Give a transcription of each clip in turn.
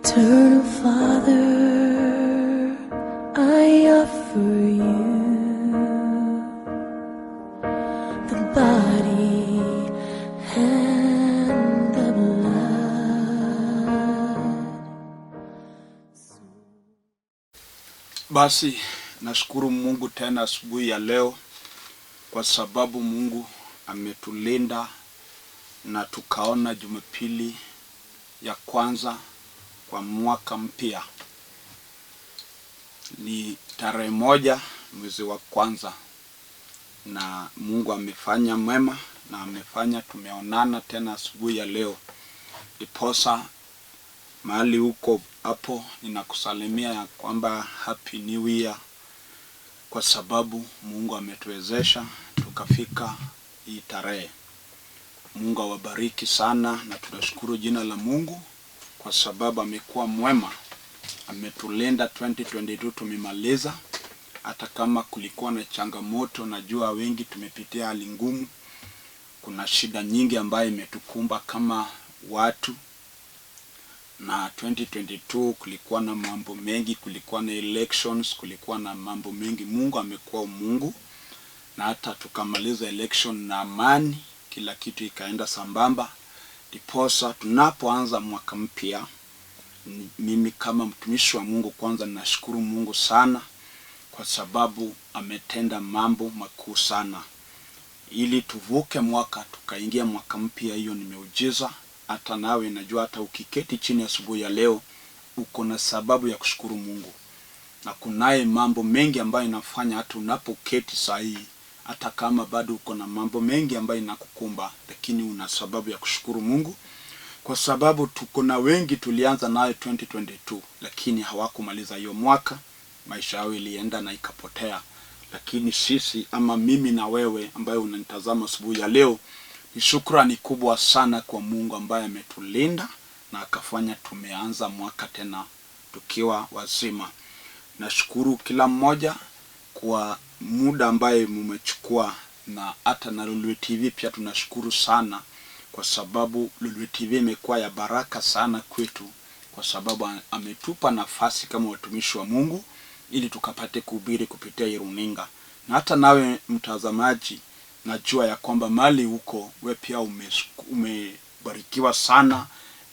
Eternal Father, I offer you the body and the blood. Basi nashukuru Mungu tena asubuhi ya leo kwa sababu Mungu ametulinda na tukaona Jumapili ya kwanza kwa mwaka mpya. Ni tarehe 1 mwezi wa kwanza, na Mungu amefanya mema na amefanya tumeonana tena asubuhi ya leo. Iposa mahali huko hapo ninakusalimia ya kwamba Happy New Year, kwa sababu Mungu ametuwezesha tukafika hii tarehe. Mungu awabariki sana, na tunashukuru jina la Mungu kwa sababu amekuwa mwema. Ametulinda 2022 tumemaliza, hata kama kulikuwa na changamoto. Najua wengi tumepitia hali ngumu, kuna shida nyingi ambayo imetukumba kama watu, na 2022 kulikuwa na mambo mengi, kulikuwa na elections, kulikuwa na mambo mengi. Mungu amekuwa Mungu, na hata tukamaliza election na amani, kila kitu ikaenda sambamba. Diposa tunapoanza mwaka mpya, mimi kama mtumishi wa Mungu kwanza ninashukuru Mungu sana kwa sababu ametenda mambo makuu sana ili tuvuke mwaka tukaingia mwaka mpya. Hiyo ni miujiza. Hata nawe najua, hata ukiketi chini asubuhi ya leo uko na sababu ya kushukuru Mungu, na kunaye mambo mengi ambayo inafanya hata unapoketi sahihi, hata kama bado uko na mambo mengi ambayo inakukumba, lakini una sababu ya kushukuru Mungu. Kwa sababu tuko na wengi tulianza nayo 2022 lakini hawakumaliza hiyo mwaka, maisha yao ilienda na ikapotea. Lakini sisi, ama mimi na wewe ambaye unanitazama asubuhi ya leo, ni shukrani kubwa sana kwa Mungu ambaye ametulinda na akafanya tumeanza mwaka tena tukiwa wazima. Nashukuru kila mmoja kwa muda ambaye mmechukua, na hata na Lulu TV pia tunashukuru sana kwa sababu Lulu TV imekuwa ya baraka sana kwetu, kwa sababu ametupa nafasi kama watumishi wa Mungu ili tukapate kuhubiri kupitia runinga. Na hata nawe mtazamaji, najua ya kwamba mali huko we pia umebarikiwa sana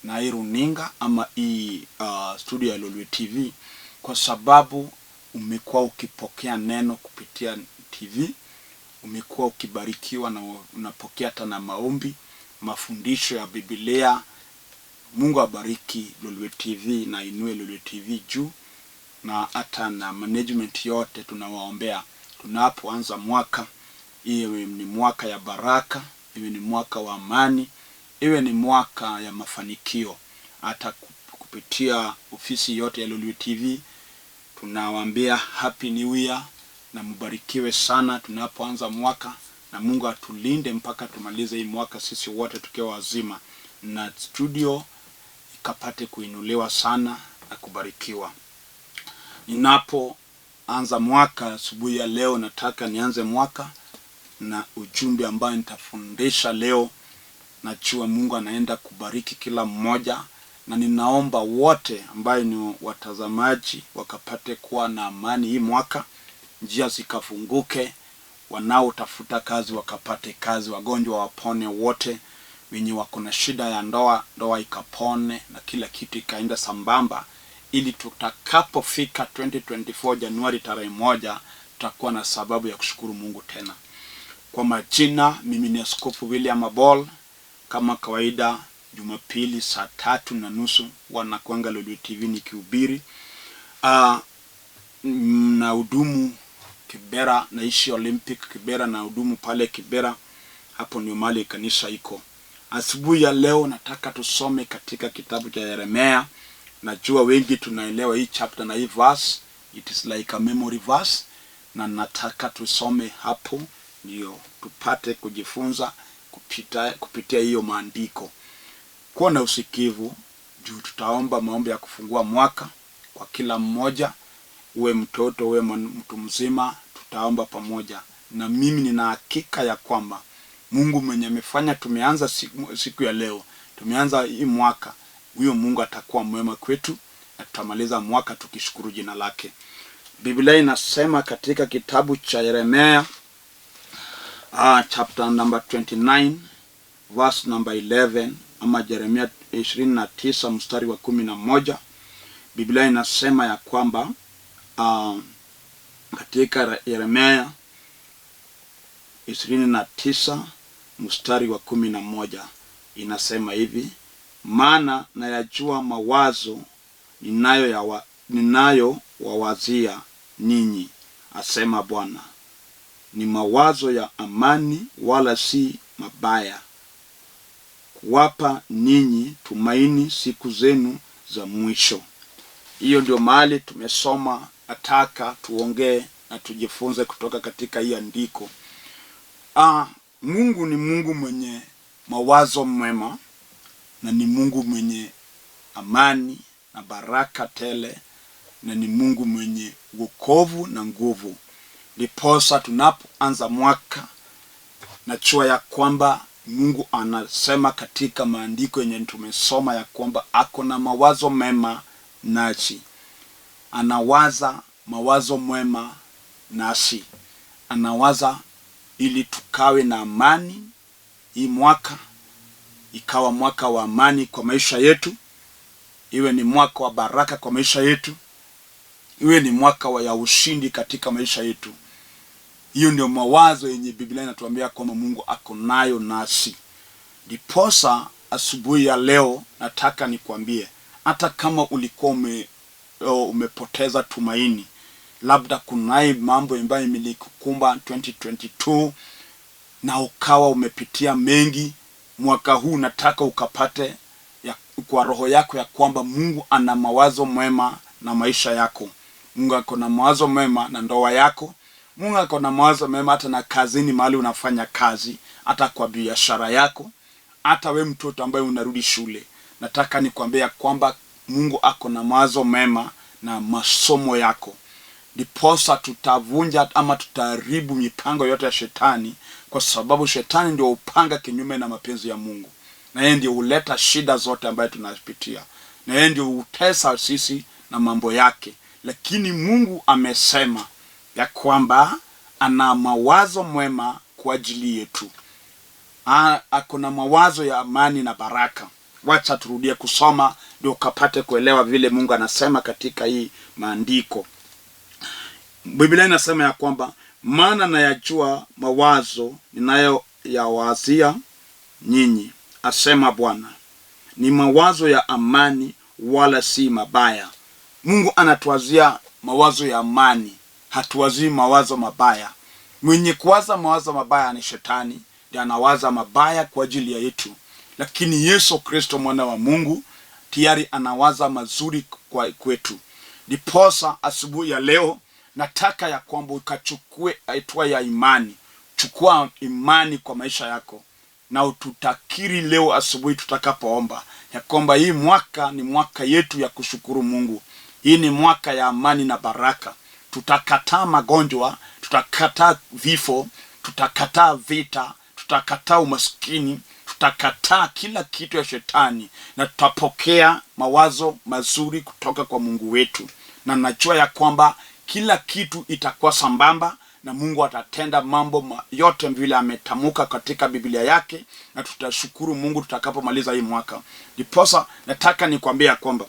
na runinga ama studio ya Lulu TV, kwa sababu umekuwa ukipokea neno kupitia TV, umekuwa ukibarikiwa na unapokea hata na maombi, mafundisho ya Biblia. Mungu abariki Lulu TV na inue Lulu TV juu, na hata na management yote tunawaombea tunapoanza mwaka. Iwe ni mwaka ya baraka, iwe ni mwaka wa amani, iwe ni mwaka ya mafanikio. Hata kupitia ofisi yote ya Lulu TV tunawaambia Happy New Year na mbarikiwe sana tunapoanza mwaka, na Mungu atulinde mpaka tumalize hii mwaka sisi wote tukiwa wazima, na studio ikapate kuinuliwa sana na kubarikiwa. Ninapoanza mwaka asubuhi ya leo, nataka nianze mwaka na ujumbe ambao nitafundisha leo. Najua Mungu anaenda kubariki kila mmoja, na ninaomba wote ambaye ni watazamaji wakapate kuwa na amani hii mwaka, njia zikafunguke, wanaotafuta kazi wakapate kazi, wagonjwa wapone wote, wenye wako na shida ya ndoa ikapone, na kila kitu ikaenda sambamba, ili tutakapofika 2024 Januari tarehe 1 tutakuwa na sababu ya kushukuru Mungu tena. Kwa majina, mimi ni Askofu Abol. Kama kawaida Jumapili saa 3:30 wanakuanga Lulu TV nikihubiri. Na hudumu Kibera, naishi Olympic Kibera, na hudumu pale Kibera. Hapo ni mahali kanisa iko. Asubuhi ya leo nataka tusome katika kitabu cha Yeremia. Najua wengi tunaelewa hii chapter na hii verse, it is like a memory verse, na nataka tusome hapo ndio tupate kujifunza kupitia hiyo maandiko. Kuwa na usikivu juu tutaomba maombi ya kufungua mwaka kwa kila mmoja, uwe mtoto uwe mtu mzima, tutaomba pamoja. Na mimi nina hakika ya kwamba Mungu mwenye amefanya tumeanza siku ya leo, tumeanza hii mwaka, huyo Mungu atakuwa mwema kwetu na tutamaliza mwaka tukishukuru jina lake. Biblia inasema katika kitabu cha Yeremia chapter number 29 verse number 11, ama Yeremia 29 mstari wa 11. Biblia inasema ya kwamba katika Yeremia 29 mstari wa 11 inasema hivi: maana nayajua mawazo ninayo wawazia ninyi, asema Bwana, ni mawazo ya amani wala si mabaya, kuwapa ninyi tumaini siku zenu za mwisho. Hiyo ndio mahali tumesoma. Nataka tuongee na tujifunze kutoka katika hii andiko. Mungu ni Mungu mwenye mawazo mema, na ni Mungu mwenye amani na baraka tele, na ni Mungu mwenye wokovu na nguvu. Ndiposa tunapoanza mwaka najua ya kwamba Mungu anasema katika maandiko yenye tumesoma ya kwamba ako na mawazo mema nasi. Anawaza mawazo mema nasi. Anawaza ili tukawe na amani. Hii mwaka ikawa mwaka wa amani kwa maisha yetu, iwe ni mwaka wa baraka kwa maisha yetu, iwe ni mwaka wa ya ushindi katika maisha yetu. Hiyo ndio mawazo yenye Biblia inatuambia kwamba Mungu ako nayo nasi. Ndiposa asubuhi ya leo nataka nikwambie, hata kama ulikuwa umepoteza tumaini, labda kunaye mambo ambayo yamekukumba 2022 na ukawa umepitia mengi, mwaka huu nataka ukapate kwa roho yako ya kwamba Mungu ana mawazo mema na maisha yako. Mungu ako na mawazo mema na ndoa yako. Mungu ako na mawazo mema hata na kazini, mahali unafanya kazi, hata kwa biashara yako, hata we mtoto ambaye unarudi shule. Nataka nikwambia kwamba Mungu ako na mawazo mema na masomo yako. Ndiposa tutavunja ama tutaharibu mipango yote ya shetani, kwa sababu shetani ndio upanga kinyume na mapenzi ya Mungu, na yeye ndio huleta shida zote ambayo tunapitia, na yeye ndio hutesa sisi na mambo yake. Lakini Mungu amesema ya kwamba ana mawazo mwema kwa ajili yetu. Ako na mawazo ya amani na baraka. Wacha turudie kusoma ndio ukapate kuelewa vile Mungu anasema katika hii maandiko. Biblia inasema ya kwamba maana nayajua mawazo ninayoyawazia nyinyi, asema Bwana, ni mawazo ya amani wala si mabaya. Mungu anatuwazia mawazo ya amani, hatuwazii mawazo mabaya. Mwenye kuwaza mawazo mabaya ni shetani, ndiye anawaza mabaya kwa ajili ya yetu. Lakini Yesu Kristo mwana wa Mungu tayari anawaza mazuri kwetu. Ndiposa asubuhi ya leo nataka ya kwamba ukachukue hatua ya imani. Chukua imani kwa maisha yako, na ututakiri leo asubuhi tutakapoomba ya kwamba hii mwaka ni mwaka yetu ya kushukuru Mungu. Hii ni mwaka ya amani na baraka. Tutakataa magonjwa, tutakataa vifo, tutakataa vita, tutakataa umaskini, tutakataa kila kitu ya shetani, na tutapokea mawazo mazuri kutoka kwa Mungu wetu. Na najua ya kwamba kila kitu itakuwa sambamba, na Mungu atatenda mambo yote vile ametamuka katika Biblia yake, na tutashukuru Mungu tutakapomaliza hii mwaka. Ndiposa nataka nikwambia kwamba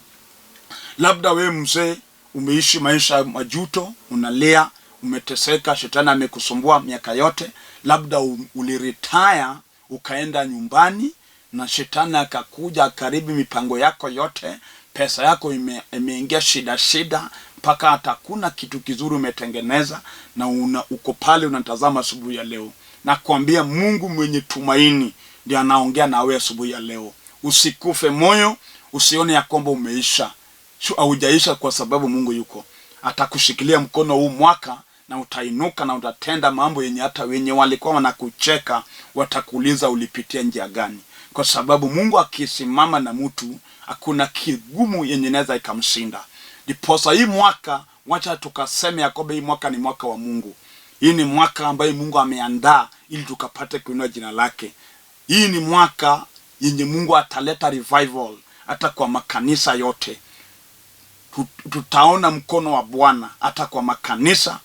labda we mzee umeishi maisha majuto, unalia, umeteseka, shetani amekusumbua miaka yote. Labda uliretire ukaenda nyumbani na shetani akakuja karibu mipango yako yote, pesa yako imeingia shida mpaka hata kuna kitu kizuri umetengeneza, na uko pale unatazama asubuhi ya leo. Na kuambia Mungu mwenye tumaini ndiye anaongea na wewe asubuhi ya leo. Usikufe moyo, usione ya kwamba umeisha. Haujaisha, kwa sababu Mungu yuko. Atakushikilia mkono huu mwaka, na utainuka na utatenda mambo yenye hata wenye walikuwa wanakucheka watakuuliza ulipitia njia gani. Kwa sababu Mungu akisimama na mtu, hakuna kigumu yenye inaweza ikamshinda. Ndiposa hii mwaka wacha tukaseme ya kwamba hii mwaka ni mwaka wa Mungu. Hii ni mwaka ambaye Mungu ameandaa ili tukapate kuinua jina lake. Hii ni mwaka yenye Mungu ataleta revival, hata kwa makanisa yote. Tutaona mkono wa Bwana hata kwa makanisa.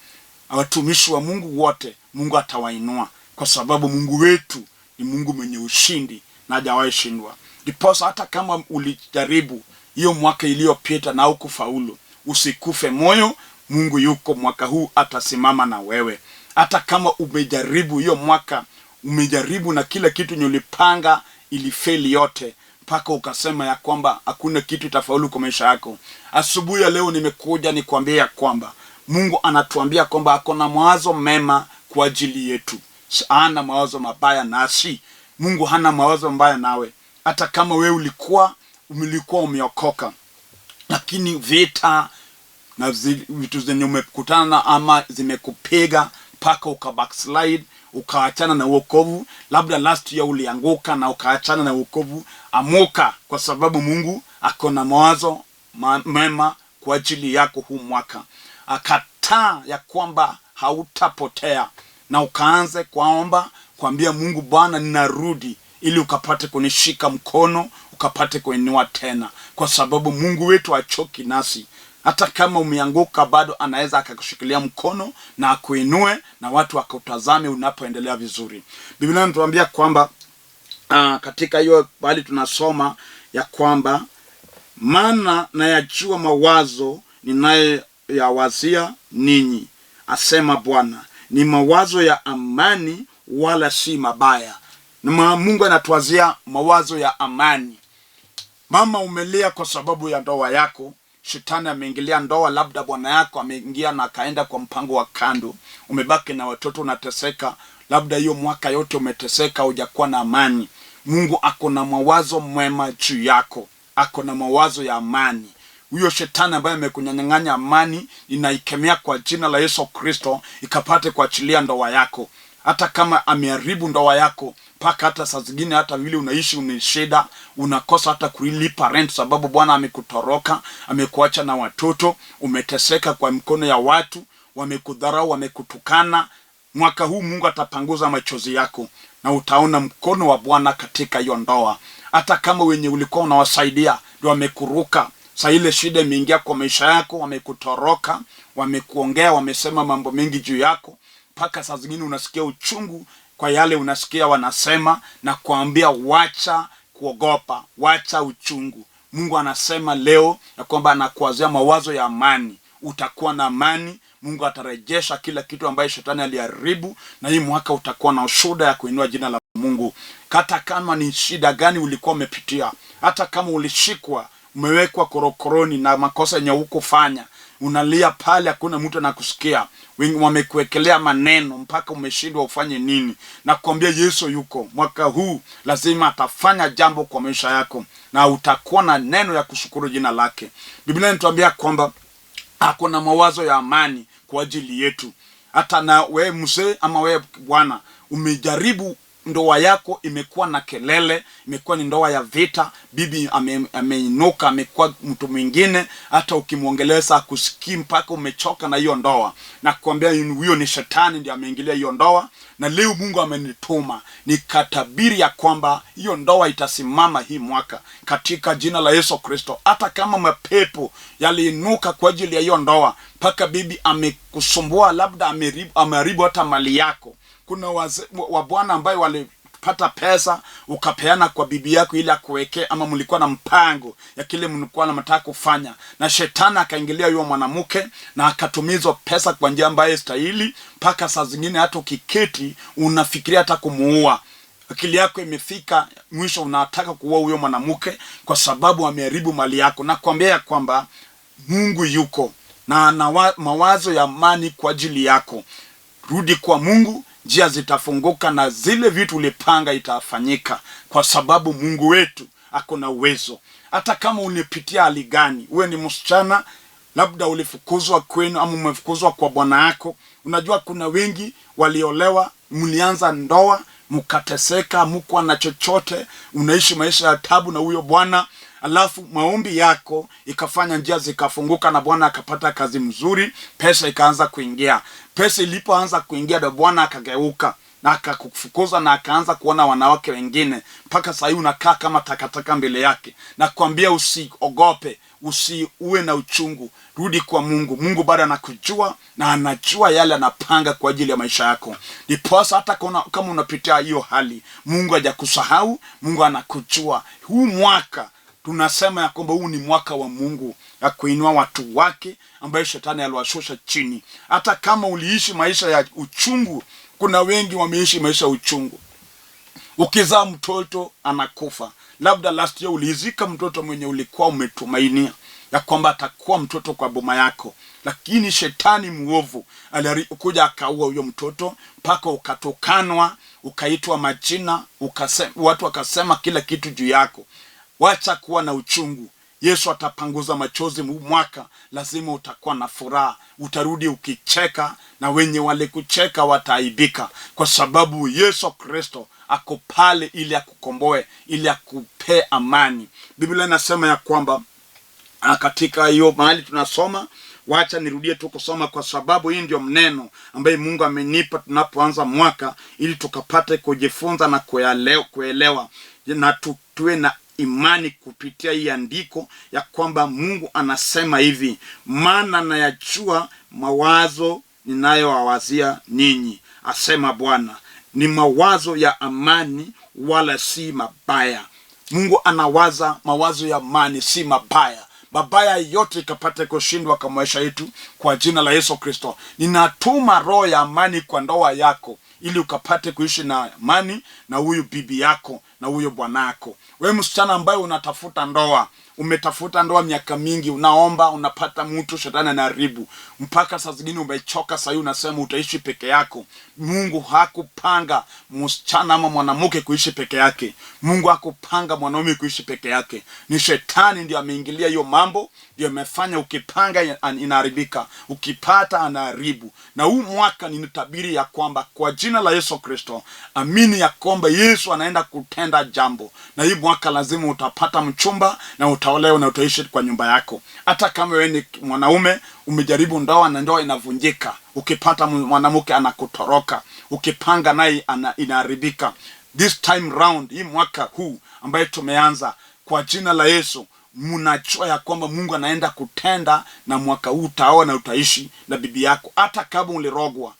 Watumishi wa Mungu wote Mungu atawainua, kwa sababu Mungu wetu ni Mungu mwenye ushindi na hajawahi shindwa. Ndiposa hata kama ulijaribu hiyo mwaka iliyopita na hukufaulu, usikufe moyo. Mungu yuko mwaka huu, atasimama na wewe. Hata kama umejaribu hiyo mwaka, umejaribu na kila kitu ulipanga ilifeli yote, mpaka ukasema ya kwamba hakuna kitu itafaulu kwa maisha yako, asubuhi ya leo nimekuja nikwambia ya kwamba Mungu anatuambia kwamba akona mawazo mema kwa ajili yetu. Hana mawazo mabaya nasi. Mungu hana mawazo mabaya nawe. Hata kama wewe ulikuwa umeokoka, lakini vita na vitu zenye umekutana na ama zimekupiga mpaka ukabackslide, ukaachana na wokovu. Labda last year ulianguka na ukaachana na wokovu. Amuka, kwa sababu Mungu akona mawazo mema kwa ajili yako huu mwaka. Akataa ya kwamba hautapotea, na ukaanze kuomba, kuambia Mungu, Bwana ninarudi, ili ukapate kunishika mkono, ukapate kuinua tena, kwa sababu Mungu wetu hachoki nasi. Hata kama umeanguka, bado anaweza akakushikilia mkono na akuinue, na watu wakutazame unapoendelea vizuri. Biblia inatuambia kwamba katika hiyo bali tunasoma ya kwamba maana nayajua mawazo ninayoyawazia ninyi, asema Bwana, ni mawazo ya amani wala si mabaya. Na Mungu anatuwazia mawazo ya amani. Mama, umelia kwa sababu ya ndoa yako. Shetani ameingilia ndoa, labda bwana yako ameingia na akaenda kwa mpango wa kando. Umebaki na watoto, unateseka. Labda hiyo mwaka yote umeteseka, hujakuwa na amani. Mungu akona mawazo mema juu yako. Akona mawazo ya amani. Huyo shetani ambaye amekunyang'anya amani, inaikemea kwa jina la Yesu Kristo, ikapate kuachilia ndoa yako. Hata kama ameharibu ndoa yako, mpaka hata saa zingine hata vile unaishi unashida, unakosa hata kulipa rent sababu bwana amekutoroka, amekuacha na watoto, umeteseka kwa mkono ya watu, wamekudharau, wamekutukana. Mwaka huu Mungu atapanguza machozi yako, na utaona mkono wa Bwana katika hiyo ndoa. Hata kama wenye ulikuwa unawasaidia ndio wamekuruka, saa ile shida imeingia kwa maisha yako, wamekutoroka, wamekuongea, wamesema mambo mengi juu yako, mpaka saa zingine unasikia uchungu kwa yale unasikia wanasema, na kuambia wacha kuogopa, wacha uchungu. Mungu anasema leo ya kwamba anakuwazia mawazo ya amani. Utakuwa na amani. Mungu atarejesha kila kitu ambaye shetani aliharibu, na hii mwaka utakuwa na ushuhuda ya kuinua jina la Mungu. Hata kama ni shida gani ulikuwa umepitia, hata kama ulishikwa, umewekwa korokoroni na makosa yenye hukufanya, unalia pale, hakuna mtu anakusikia, wengi wamekuwekelea maneno mpaka umeshindwa ufanye nini, na kuambia Yesu yuko. Mwaka huu lazima atafanya jambo kwa maisha yako, na utakuwa na neno ya kushukuru jina lake. Biblia inatuambia kwamba hakuna mawazo ya amani kwa ajili yetu. Hata na wewe mzee ama wewe bwana, umejaribu ndoa yako imekuwa na kelele, imekuwa ni ndoa ya vita, bibi ameinuka, amekuwa mtu mwingine, hata ukimwongeleza akusikii, mpaka umechoka na hiyo ndoa, na kuambia huyo ni shetani ndiye ameingilia hiyo ndoa. Na leo Mungu amenituma nikatabiri ya kwamba hiyo ndoa itasimama hii mwaka katika jina la Yesu Kristo. Hata kama mapepo yaliinuka kwa ajili ya hiyo ndoa, mpaka bibi amekusumbua, labda ameharibu hata mali yako. Kuna wa bwana ambaye walipata pesa ukapeana kwa bibi yako ili akuwekee, ama mlikuwa na mpango ya kile mlikuwa mnataka kufanya, na shetani akaingilia huyo mwanamke na akatumizwa pesa kwa njia ambayo stahili, mpaka saa zingine hata ukiketi unafikiria hata kumuua. Akili yako imefika mwisho, unataka kuua huyo mwanamke kwa sababu ameharibu mali yako. Na kuambia kwamba Mungu yuko na ana mawazo ya amani kwa ajili yako. Rudi kwa Mungu, njia zitafunguka, na zile vitu ulipanga itafanyika, kwa sababu Mungu wetu ako na uwezo. Hata kama ulipitia hali gani, uwe ni msichana, labda ulifukuzwa kwenu ama umefukuzwa kwa bwana yako. Unajua kuna wengi waliolewa, mlianza ndoa, mkateseka, mkuwa na chochote, unaishi maisha ya tabu na huyo bwana, alafu maombi yako ikafanya njia zikafunguka, na bwana akapata kazi mzuri, pesa ikaanza kuingia. Pesa ilipoanza kuingia, ndio bwana akageuka na akakufukuza na akaanza kuona wanawake wengine, mpaka sasa hivi unakaa kama takataka mbele yake. Na kuambia usiogope, usiwe na uchungu, rudi kwa Mungu. Mungu bado anakujua na anajua yale anapanga kwa ajili ya maisha yako. Ndiposa hata kama unapitia hiyo hali, Mungu hajakusahau, Mungu anakujua. Huu mwaka tunasema ya kwamba huu ni mwaka wa Mungu ya kuinua watu wake ambaye shetani aliwashusha chini. Hata kama uliishi maisha ya uchungu, kuna wengi wameishi maisha ya uchungu. Ukizaa mtoto anakufa. Labda last year ulizika mtoto mwenye ulikuwa umetumainia ya kwamba atakuwa mtoto kwa boma yako, lakini shetani muovu alikuja akaua huyo mtoto, mpaka ukatokanwa, ukaitwa majina, watu wakasema kila kitu juu yako. Wacha kuwa na uchungu. Yesu atapanguza machozi. Mwaka lazima utakuwa na furaha, utarudi ukicheka, na wenye wale kucheka wataaibika, kwa sababu Yesu Kristo ako pale ili akukomboe, ili akupe amani. Biblia inasema ya kwamba katika hiyo mahali tunasoma, wacha nirudie tu kusoma, kwa sababu hii ndio mneno ambaye Mungu amenipa tunapoanza mwaka, ili tukapate kujifunza na kuelewa na tuwe na imani kupitia hii andiko ya kwamba Mungu anasema hivi: maana nayajua mawazo ninayowawazia ninyi, asema Bwana, ni mawazo ya amani wala si mabaya. Mungu anawaza mawazo ya amani, si mabaya. Mabaya yote ikapate kushindwa kwa maisha yetu kwa jina la Yesu Kristo. Ninatuma roho ya amani kwa ndoa yako, ili ukapate kuishi na amani na huyu bibi yako na huyo bwana yako. Wewe msichana ambaye unatafuta ndoa, umetafuta ndoa miaka mingi, unaomba, unapata mtu, shetani anaharibu, mpaka saa zingine umechoka, sasa unasema utaishi peke yako. Mungu hakupanga msichana ama mwanamke kuishi peke yake. Mungu hakupanga mwanaume kuishi peke yake. Ni shetani ndiye ameingilia hiyo mambo, ndiye amefanya ukipanga inaharibika, ukipata anaharibu. Na huu mwaka ninatabiri ya kwamba kwa jina la Yesu Kristo, amini ya kwamba Yesu anaenda kutenda jambo, na hii mwaka lazima utapata mchumba na utaolewa na utaishi kwa nyumba yako. Hata kama wewe ni mwanaume umejaribu ndoa na ndoa inavunjika, ukipata mwanamke anakutoroka, ukipanga naye inaharibika, this time round, hii mwaka huu ambaye tumeanza, kwa jina la Yesu, mnajua ya kwamba Mungu anaenda kutenda, na mwaka huu utaoa na utaishi na bibi yako, hata kama ulirogwa.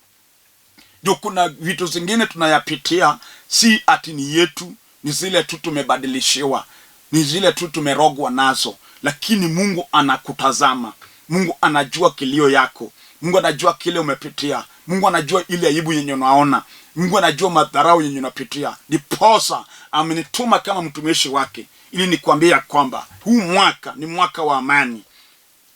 Ndio kuna vitu zingine tunayapitia, si ati ni yetu, ni zile tu tumebadilishiwa, ni zile tu tumerogwa nazo, lakini Mungu anakutazama. Mungu anajua kilio yako. Mungu anajua kile umepitia. Mungu anajua ile aibu yenye unaona. Mungu anajua madharau yenye unapitia. Ndiposa amenituma kama mtumishi wake, ili nikwambie kwamba huu mwaka ni mwaka wa amani,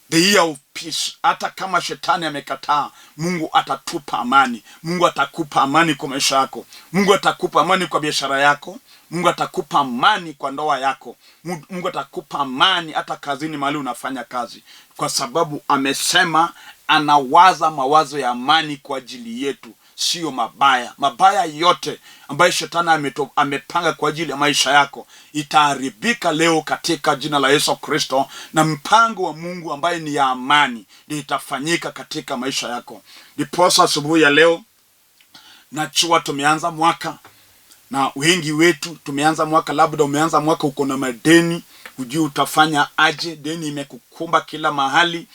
the year of peace. Hata kama shetani amekataa, Mungu atatupa amani. Mungu atakupa amani kwa maisha yako. Mungu atakupa amani kwa biashara yako. Mungu atakupa amani kwa ndoa yako. Mungu atakupa amani hata kazini, mahali unafanya kazi, kwa sababu amesema anawaza mawazo ya amani kwa ajili yetu, sio mabaya. Mabaya yote ambayo shetani amepanga kwa ajili ya maisha yako itaharibika leo katika jina la Yesu Kristo, na mpango wa Mungu ambaye ni ya amani ndio itafanyika katika maisha yako. Ndiposa asubuhi ya leo, najua tumeanza mwaka, na wengi wetu tumeanza mwaka, labda umeanza mwaka uko na madeni, hujui utafanya aje. Deni imekukumba kila mahali,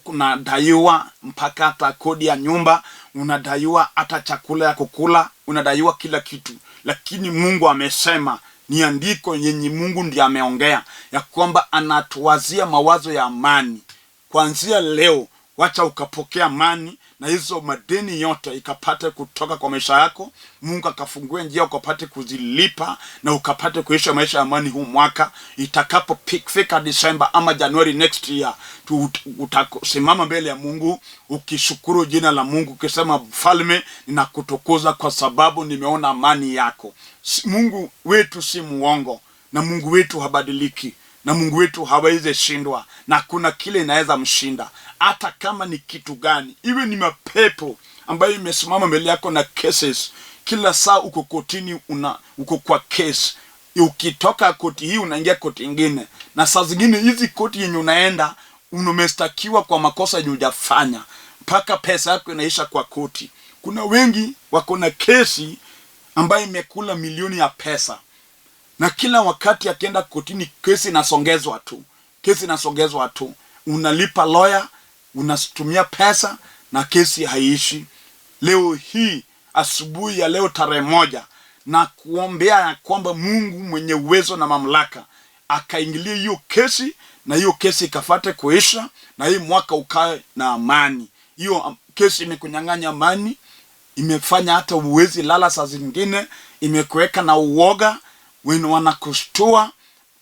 unadaiwa mpaka hata kodi ya nyumba, unadaiwa hata chakula ya kukula, unadaiwa kila kitu. Lakini Mungu amesema, ni andiko yenye Mungu ndiye ameongea, ya kwamba anatuwazia mawazo ya amani. Kuanzia leo, wacha ukapokea amani, na hizo madeni yote ikapate kutoka kwa maisha yako. Mungu akafungue njia ukapate kuzilipa, na ukapate kuishi maisha ya amani huu mwaka. Itakapofika December ama January next year, utasimama mbele ya Mungu ukishukuru jina la Mungu, ukisema, Mfalme, ninakutukuza kwa sababu nimeona amani yako. Mungu wetu si muongo, na Mungu wetu habadiliki, na Mungu wetu hawezi shindwa, na kuna kile inaweza mshinda. Hata kama ni kitu gani, iwe ni mapepo ambayo imesimama mbele yako na cases, kila saa uko kotini, uko kwa case, ukitoka koti hii unaingia koti ingine, na saa zingine hizi koti yenye unaenda umestakiwa kwa makosa yenye hujafanya, mpaka pesa yako inaisha kwa koti. Kuna wengi wako na kesi ambayo imekula milioni ya pesa, na kila wakati akienda kotini kesi inasongezwa tu, kesi inasongezwa tu. Unalipa lawyer, unatumia pesa na kesi haiishi. Leo hii, asubuhi ya leo tarehe 1, na kuombea ya kwamba Mungu mwenye uwezo na mamlaka akaingilia hiyo kesi, na hiyo kesi ikafate kuisha, na hii mwaka ukae na amani. Hiyo kesi imekunyang'anya amani, imefanya hata uwezi lala saa zingine, imekuweka na uoga, wanakushtua.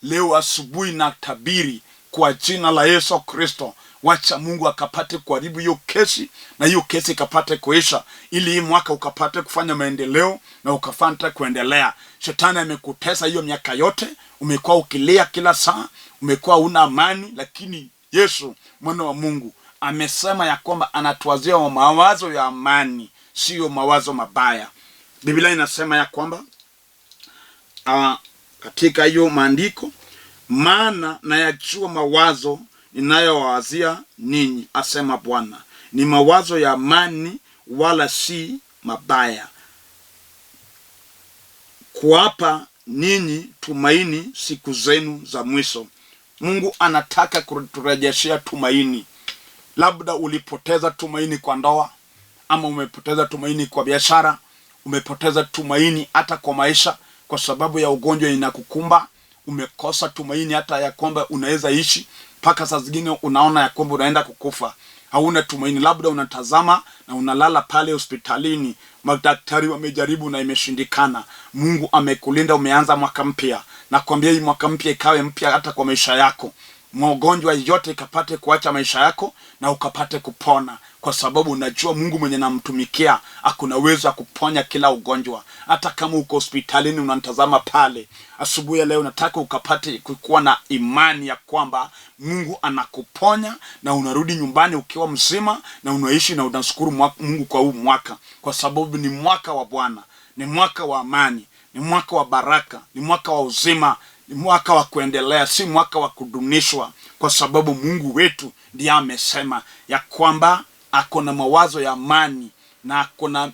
Leo asubuhi na tabiri kwa jina la Yesu Kristo, wacha Mungu akapate kuharibu hiyo kesi, na hiyo kesi ikapate kuisha, ili hii mwaka ukapate kufanya maendeleo na ukafanta kuendelea. Shetani amekutesa hiyo miaka yote, umekuwa ukilia kila saa, umekuwa una amani, lakini Yesu mwana wa Mungu amesema ya kwamba anatuwazia mawazo ya amani, sio mawazo mabaya. Biblia inasema ya kwamba katika hiyo maandiko, maana nayajua mawazo ninayowazia ninyi, asema Bwana, ni mawazo ya amani wala si mabaya, kuwapa ninyi tumaini siku zenu za mwisho. Mungu anataka kuturejeshea tumaini. Labda ulipoteza tumaini kwa ndoa, ama umepoteza tumaini kwa biashara, umepoteza tumaini hata kwa maisha kwa sababu ya ugonjwa inakukumba. Umekosa tumaini hata ya kwamba unaweza ishi, mpaka saa zingine unaona ya kwamba unaenda kukufa. Hauna tumaini. Labda unatazama na unalala pale hospitalini, madaktari wamejaribu na imeshindikana. Mungu amekulinda, umeanza mwaka mpya. Nakwambia hii mwaka mpya ikawe mpya hata kwa maisha yako. Magonjwa yote ikapate kuacha maisha yako na ukapate kupona, kwa sababu unajua Mungu mwenye namtumikia akuna uwezo wa kuponya kila ugonjwa. Hata kama uko hospitalini unatazama pale, asubuhi ya leo nataka ukapate kuwa na imani ya kwamba Mungu anakuponya, na unarudi nyumbani ukiwa mzima, na unaishi na unashukuru Mungu kwa huu mwaka, kwa sababu ni mwaka wa Bwana, ni mwaka wa amani, ni mwaka wa baraka, ni mwaka wa uzima, ni mwaka wa kuendelea, si mwaka wa kudunishwa, kwa sababu Mungu wetu ndiye amesema ya kwamba ako na mawazo ya amani, na ako na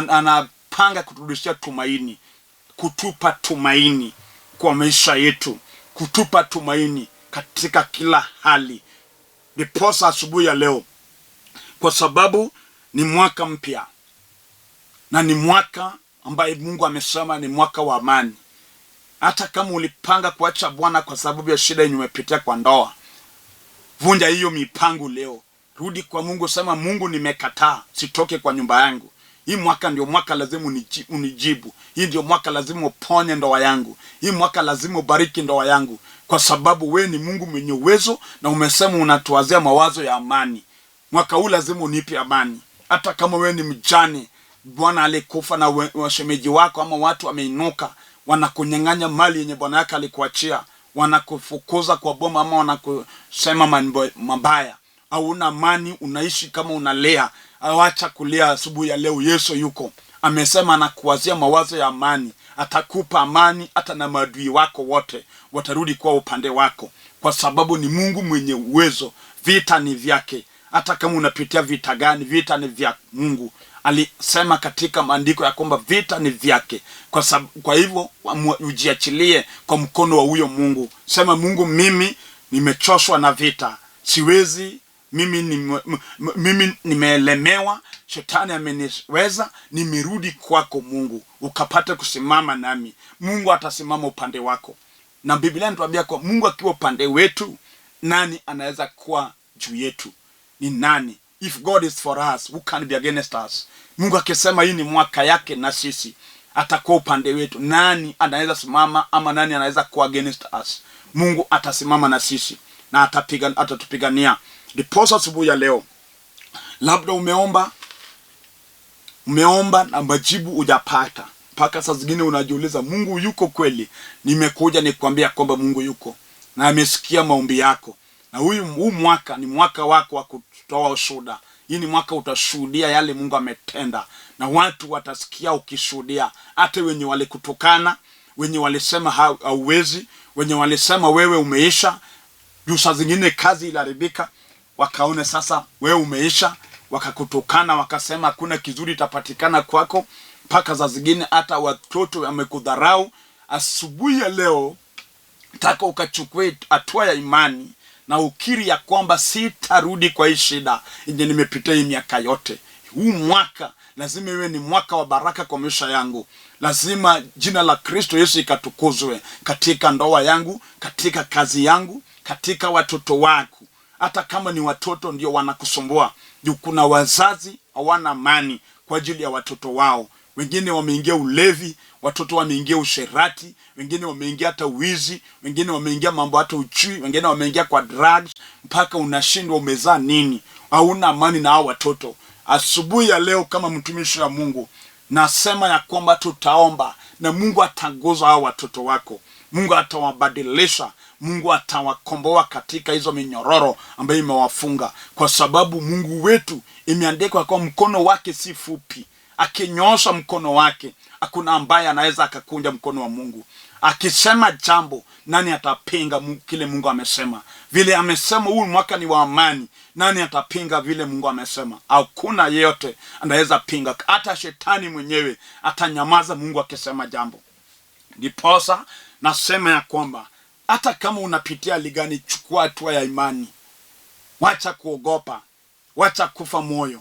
anapanga kuturudishia tumaini, kutupa tumaini kwa maisha yetu, kutupa tumaini katika kila hali. Ndiposa asubuhi ya leo, kwa sababu ni mwaka mpya, na ni mwaka ambaye Mungu amesema ni mwaka wa amani. Hata kama ulipanga kuacha Bwana kwa sababu ya shida yenye umepitia kwa ndoa, vunja hiyo mipango leo. Rudi kwa Mungu, sema Mungu, nimekataa, sitoke kwa nyumba yangu. Hii mwaka ndio mwaka lazima unijibu. Hii ndio mwaka lazima uponye ndoa yangu. Hii mwaka lazima ubariki ndoa yangu, kwa sababu we ni Mungu mwenye uwezo, na umesema unatuwazia mawazo ya amani. Mwaka huu lazima unipe amani. Hata kama we ni mjane, Bwana alikufa na washemeji wako ama watu wameinuka, wanakunyang'anya mali yenye Bwana yake alikuachia, wanakufukuza kwa boma, ama wanakusema mabaya, au una amani, unaishi kama unalea. Awacha kulia asubuhi ya leo. Yesu yuko, amesema anakuwazia mawazo ya amani, atakupa amani, hata na maadui wako wote watarudi kwa upande wako, kwa sababu ni Mungu mwenye uwezo. Vita ni vyake. Hata kama unapitia vita gani, vita ni vya Mungu. Alisema katika maandiko ya kwamba vita ni vyake. Kwa hivyo ujiachilie kwa mkono wa huyo Mungu. Sema, Mungu, mimi nimechoshwa na vita, siwezi. Mimi nimeelemewa, shetani ameniweza, nimerudi kwako Mungu, ukapate kusimama nami. Mungu atasimama upande wako. Na Biblia inatuambia kwa Mungu akiwa upande wetu, nani anaweza kuwa juu yetu? Ni nani? If God is for us, who can be against us? Mungu akisema hii ni mwaka yake na sisi atakuwa upande wetu, nani anaweza simama, ama nani anaweza kuwa against us? Mungu atasimama na sisi na atatupigania. Ndiposa asubuhi ya leo, labda umeomba na majibu hujapata, mpaka saa zingine unajiuliza, Mungu yuko kweli? Nimekuja nikwambia kwamba Mungu yuko na amesikia maombi yako, na huu mwaka ni mwaka wako wa kutoa ushuhuda. Hii ni mwaka utashuhudia yale Mungu ametenda, na watu watasikia ukishuhudia. Hata wenye walikutukana, wenye walisema hauwezi, wenye walisema wewe umeisha, juu saa zingine kazi iliharibika, wakaone sasa wewe umeisha, wakakutukana, wakasema hakuna kizuri itapatikana kwako, mpaka za zingine hata watoto wamekudharau. Asubuhi ya leo nataka ukachukue hatua ya imani na ukiri ya kwamba sitarudi kwa hii shida yenye nimepitia hii miaka yote. Huu mwaka lazima iwe ni mwaka wa baraka kwa maisha yangu. Lazima jina la Kristo Yesu ikatukuzwe katika ndoa yangu, katika kazi yangu, katika watoto wangu. Hata kama ni watoto ndio wanakusumbua, juu kuna wazazi hawana amani kwa ajili ya watoto wao. Wengine wameingia ulevi, watoto wameingia usherati, wengine wameingia hata wizi, wengine wameingia mambo hata uchui, wengine wameingia kwa drugs, mpaka unashindwa umezaa nini. Hauna amani na hao watoto. Asubuhi ya leo kama mtumishi wa Mungu, nasema ya kwamba tutaomba na Mungu atanguza hao watoto wako. Mungu atawabadilisha, Mungu atawakomboa katika hizo minyororo ambayo imewafunga, kwa sababu Mungu wetu imeandikwa kwa mkono wake si fupi. Akinyosha mkono wake, hakuna ambaye anaweza akakunja mkono wa Mungu. Akisema jambo, nani atapinga kile Mungu amesema? Vile amesema huu mwaka ni wa amani, nani atapinga vile Mungu amesema? Hakuna yeyote anaweza pinga. Hata shetani mwenyewe atanyamaza Mungu akisema jambo. Ndiposa nasema ya kwamba hata kama unapitia hali gani, chukua hatua ya imani. Wacha kuogopa, wacha kufa moyo.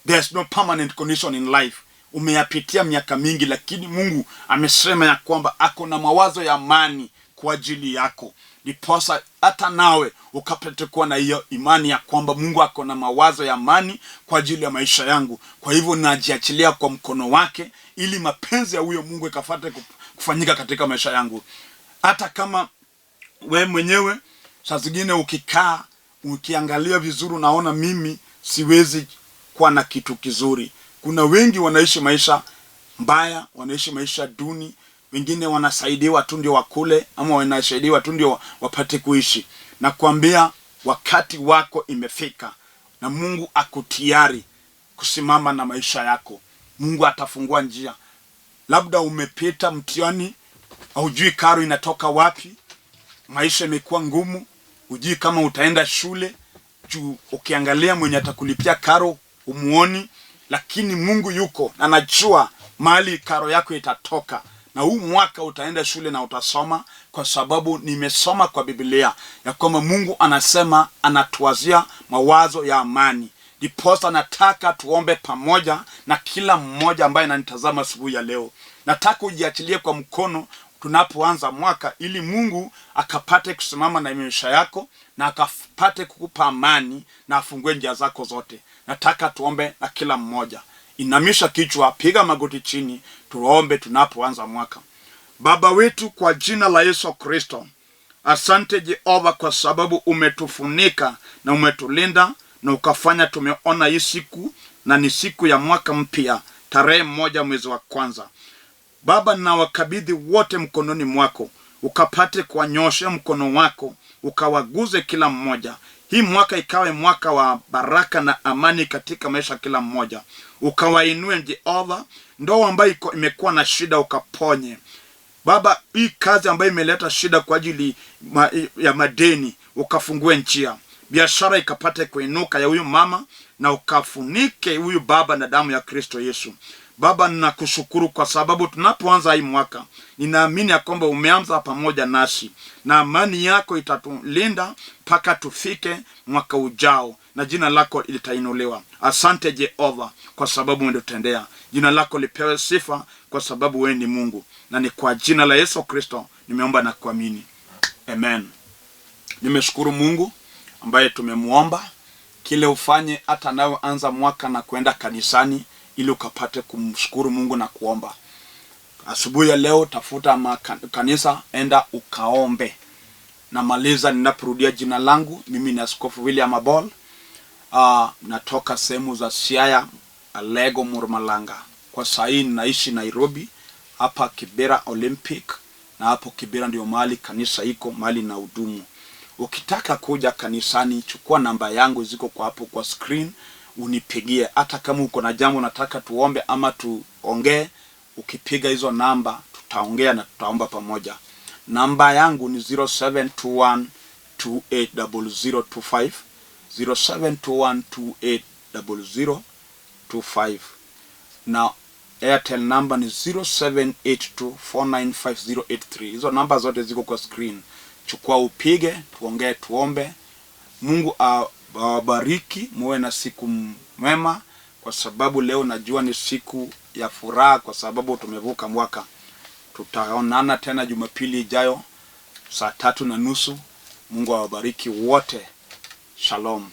There's no permanent condition in life. Umeyapitia miaka mingi, lakini Mungu amesema ya kwamba ako na mawazo ya amani kwa ajili yako. Ndiposa hata nawe ukapate kuwa na hiyo imani ya kwamba Mungu ako na mawazo ya amani kwa ajili ya maisha yangu. Kwa hivyo najiachilia kwa mkono wake, ili mapenzi ya huyo Mungu ikafate kufanyika katika maisha yangu. Hata kama we mwenyewe saa zingine ukikaa ukiangalia vizuri, unaona mimi siwezi kuwa na kitu kizuri. Kuna wengi wanaishi maisha mbaya, wanaishi maisha duni. Wengine wanasaidiwa tu ndio wakule, ama wanasaidiwa tu ndio wapate kuishi. Na kuambia wakati wako imefika, na Mungu akutiari kusimama na maisha yako. Mungu atafungua njia. Labda umepita mtihani, hujui karo inatoka wapi, maisha imekuwa ngumu, hujui kama utaenda shule, juu ukiangalia mwenye atakulipia karo umuoni. Lakini Mungu yuko na anajua mahali karo yako itatoka. Na huu mwaka utaenda shule na utasoma, kwa sababu nimesoma kwa Biblia ya kwamba Mungu anasema anatuwazia mawazo ya amani. Ndiposa nataka tuombe pamoja na kila mmoja ambaye ananitazama asubuhi ya leo. Nataka ujiachilie kwa mkono tunapoanza mwaka, ili Mungu akapate kusimama na maisha yako, na akapate kukupa amani, na afungue njia zako zote. Nataka tuombe na kila mmoja. Inamisha kichwa, piga magoti chini, tuombe tunapoanza mwaka. Baba wetu, kwa jina la Yesu Kristo, asante Jehova kwa sababu umetufunika na umetulinda, na ukafanya tumeona hii siku, na ni siku ya mwaka mpya, tarehe 1 mwezi wa kwanza. Baba, na wakabidhi wote mkononi mwako, ukapate kuwanyosha mkono wako, ukawaguze kila mmoja. Hii mwaka ikawe mwaka wa baraka na amani katika maisha kila mmoja. Ukawainue Jehova, ndoa ambayo imekuwa na shida ukaponye. Baba, hii kazi ambayo imeleta shida kwa ajili ya madeni, ukafungue njia. Biashara ikapate kuinuka ya huyu mama, na ukafunike huyu baba na damu ya Kristo Yesu. Baba, ninakushukuru kwa sababu tunapoanza hii mwaka, ninaamini ya kwamba umeanza pamoja nasi, na amani yako itatulinda mpaka tufike mwaka ujao, na jina lako litainuliwa. Asante Jehova kwa sababu umetutendea. Jina lako lipewe sifa kwa sababu wewe ni Mungu, na ni kwa jina la Yesu Kristo nimeomba na kuamini. Amen. Nimeshukuru Mungu ambaye tumemuomba. Kile ufanye hata nawe anza mwaka na kwenda kanisani, ili ukapate kumshukuru Mungu na kuomba. Asubuhi ya leo tafuta kanisa, enda ukaombe. Na maliza ninaporudia jina langu, mimi ni Askofu Abol. Natoka sehemu za Siaya, Alego, Murmalanga. Kwa sasa ninaishi Nairobi, hapa Kibera Olympic, na hapo Kibera ndio mahali kanisa iko, mahali na hudumu. Ukitaka kuja kanisani, chukua namba yangu, ziko kwa hapo kwa screen, unipigie. Hata kama uko na jambo nataka tuombe ama tuongee, ukipiga hizo namba tutaongea na tutaomba pamoja. Namba yangu ni 0721280025, 072128 0025. Na Airtel number ni 0782495083. Hizo namba zote ziko kwa screen. Chukua upige, tuongee, tuombe. Mungu awabariki, muwe na siku mwema, kwa sababu leo najua ni siku ya furaha kwa sababu tumevuka mwaka. Tutaonana tena Jumapili ijayo saa 3:30. Mungu awabariki wote. Shalom.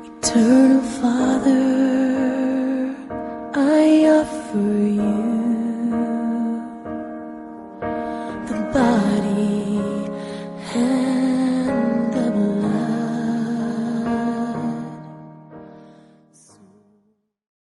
Eternal Father, I offer